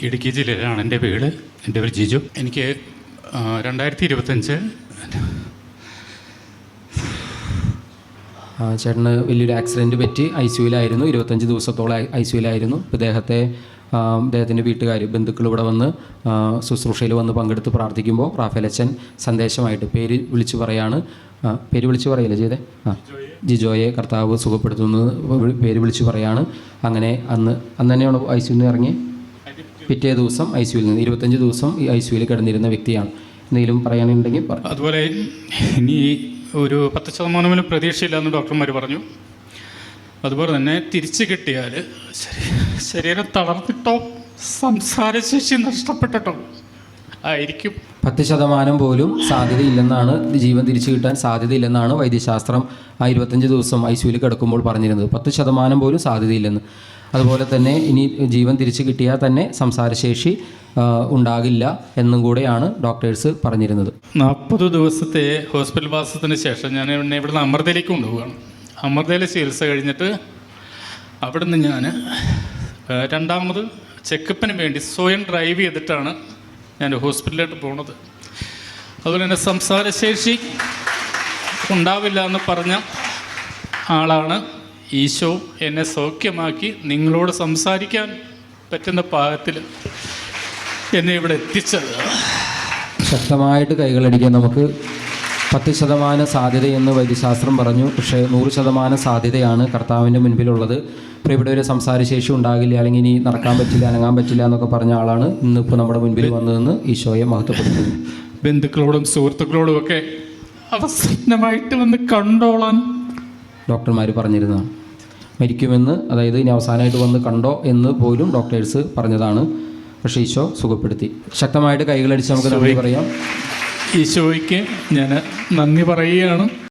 ഇടുക്കി ജില്ലയിലാണ് എൻ്റെ വീട്. എൻ്റെ പേര് ജിജു. എനിക്ക് 2025 ചേട്ടന് വലിയൊരു ആക്സിഡൻറ്റ് പറ്റി ICUവിലായിരുന്നു. 25 ദിവസത്തോളം ICUവിലായിരുന്നു. അദ്ദേഹത്തിൻ്റെ വീട്ടുകാർ, ബന്ധുക്കൾ ഇവിടെ വന്ന് ശുശ്രൂഷയിൽ വന്ന് പങ്കെടുത്ത് പ്രാർത്ഥിക്കുമ്പോൾ റാഫേലച്ചൻ സന്ദേശമായിട്ട് പേര് വിളിച്ച് പറയല്ലേ ചെയ്തേ? ജിജോയെ കർത്താവ് സുഖപ്പെടുത്തുന്നത് പേര് വിളിച്ച് പറയാണ്. അങ്ങനെ അന്ന് തന്നെയാണ് ICUവിൽ നിന്ന് ഇറങ്ങി. പിറ്റേ ദിവസം ICUവിൽ നിന്ന് 25 ദിവസം ഈ ICUവിൽ കിടന്നിരുന്ന വ്യക്തിയാണ്. എന്തെങ്കിലും പറയാനുണ്ടെങ്കിൽ പറഞ്ഞു. അതുപോലെ ഇനി ഒരു 10% പ്രതീക്ഷയില്ല എന്ന് ഡോക്ടർമാർ പറഞ്ഞു. അതുപോലെ തന്നെ തിരിച്ചു കിട്ടിയാൽ ശരീരം തളർന്നിട്ടോ സംസാരശേഷി നഷ്ടപ്പെട്ടിട്ടോ ആയിരിക്കും. 10% പോലും സാധ്യതയില്ലെന്നാണ്, ജീവൻ തിരിച്ചു കിട്ടാൻ സാധ്യതയില്ലെന്നാണ് വൈദ്യശാസ്ത്രം ആ 25 ദിവസം ICUവിൽ കിടക്കുമ്പോൾ പറഞ്ഞിരുന്നത്. 10% പോലും സാധ്യതയില്ലെന്ന്. അതുപോലെ തന്നെ ഇനി ജീവൻ തിരിച്ചു കിട്ടിയാൽ തന്നെ സംസാരശേഷി ഉണ്ടാകില്ല എന്നും കൂടെയാണ് ഡോക്ടേഴ്സ് പറഞ്ഞിരുന്നത്. 40 ദിവസത്തെ ഹോസ്പിറ്റൽ വാസത്തിന് ശേഷം ഞാൻ ഇവിടുന്ന് അമൃതയിലേക്ക് കൊണ്ടുപോവുകയാണ്. അമൃതയിലെ ചികിത്സ കഴിഞ്ഞിട്ട് അവിടുന്ന് ഞാൻ രണ്ടാമത് ചെക്കപ്പിന് വേണ്ടി സ്വയം ഡ്രൈവ് ചെയ്തിട്ടാണ് ഞാൻ ഹോസ്പിറ്റലിലോട്ട് പോകുന്നത്. അതുപോലെ തന്നെ സംസാരശേഷി ഉണ്ടാവില്ല എന്ന് പറഞ്ഞ ആളാണ് ഈശോ എന്നെ സൗഖ്യമാക്കി നിങ്ങളോട് സംസാരിക്കാൻ പറ്റുന്ന പാകത്തിൽ എന്നെ ഇവിടെ എത്തിച്ചത്. ശക്തമായിട്ട് കൈകളടിക്കാൻ നമുക്ക് 10% സാധ്യതയെന്ന് വൈദ്യശാസ്ത്രം പറഞ്ഞു. പക്ഷേ 100% സാധ്യതയാണ് കർത്താവിൻ്റെ മുൻപിലുള്ളത്. ഇവിടെ ഒരു സംസാരശേഷി ഉണ്ടാകില്ല, അല്ലെങ്കിൽ ഇനി നടക്കാൻ പറ്റില്ല, അനങ്ങാൻ പറ്റില്ല എന്നൊക്കെ പറഞ്ഞ ആളാണ് ഇന്നിപ്പോൾ നമ്മുടെ മുൻപിൽ വന്നതെന്ന് ഈശോയെ മഹത്വപ്പെടുത്തുന്നു. ബന്ധുക്കളോടും സുഹൃത്തുക്കളോടും ഒക്കെ അവസാനമായിട്ട് വന്ന് കണ്ടോളാൻ ഡോക്ടർമാർ പറഞ്ഞിരുന്നതാണ്. മരിക്കുമെന്ന്, അതായത് ഇനി അവസാനമായിട്ട് വന്ന് കണ്ടോ എന്ന് പോലും ഡോക്ടേഴ്സ് പറഞ്ഞതാണ്. പക്ഷേ ഈശോ സുഖപ്പെടുത്തി. ശക്തമായിട്ട് കൈകളടിച്ച് നമുക്ക് നന്ദി പറയാം. ഈശോയ്ക്ക് ഞാൻ നന്ദി പറയുകയാണ്.